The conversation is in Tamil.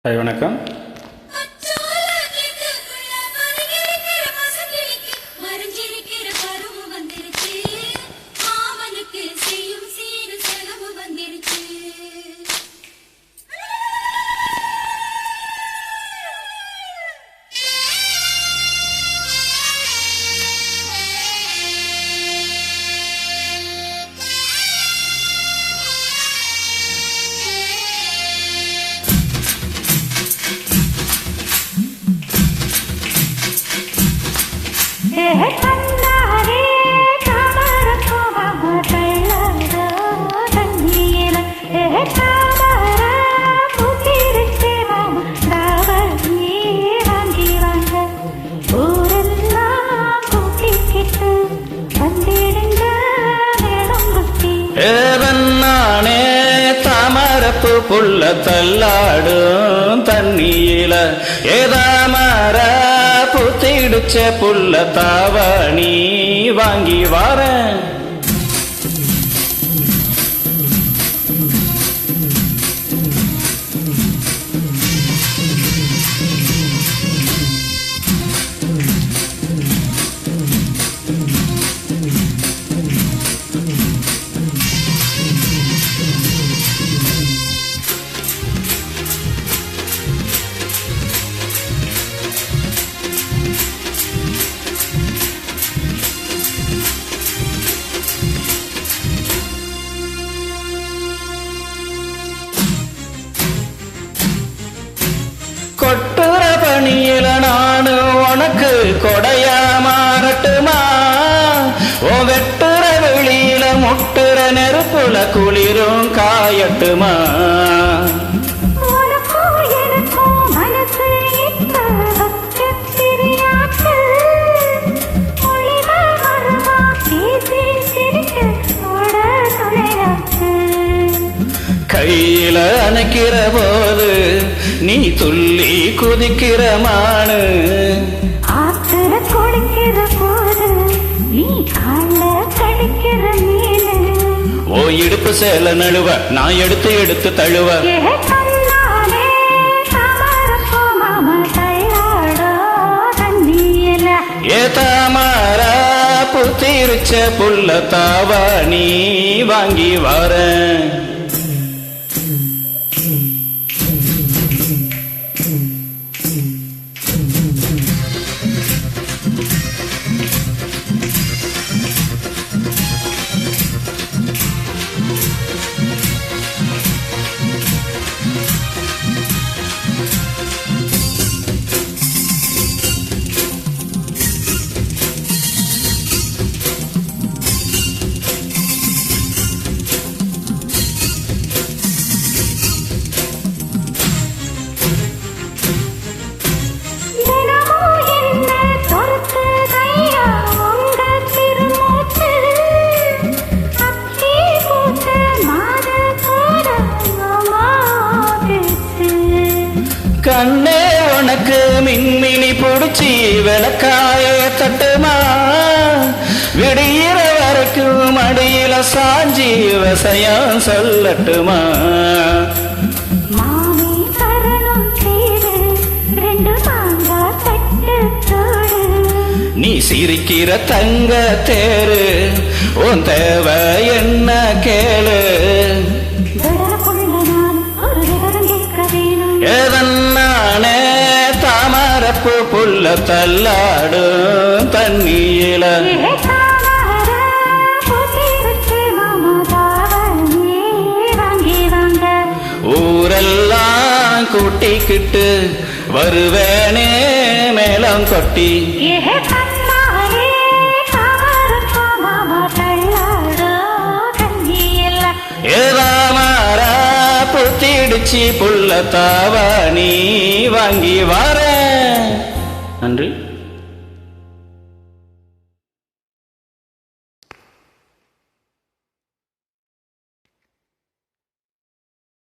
ஹாய் வணக்கம். நானே தாமரப்பு புள்ள தள்ளாடும் தண்ணியில ஏதாமர புத்திடுச்ச புள்ள தாவணி வாங்கி வாரேன். கொட்டுற பணியில நானு உனக்கு கொடையா மாறட்டுமா? ஓ வெட்டுற வெளியில முட்டுற நெருப்புல குளிரும் காயட்டுமா? கையில அணைக்கிற போது நீ துள்ளி குதிக்கிற மானு, ஆத்திர குளிக்கிற போது நீ கால கடிக்கிற மீனு. ஓ இடுப்பு சேல நழுவ நான் எடுத்து எடுத்து தழுவ. ஏ தாமர புத்திருச்ச புள்ள தாவணி வாங்கி வாரேன். கண்ணே உனக்கு மின்மினி புடிச்சி விளக்காய தட்டுமா? விடியிற வரைக்கும் மடியில சாஞ்சி விவசாயம் சொல்லட்டுமா? நீ சிரிக்கிற தங்க தேரு உன் தேவை என்ன கேளு. ஏதன்னானே தாமரப்பு புள்ள தள்ளாடும் தண்ணியில ஊரெல்லாம் கூட்டிக்கிட்டு வருவேனே மேளம் கொட்டி. ஏதாமர புத்திடுச்சி புள்ள தாவணி வாங்கி வாரேன். நன்றி.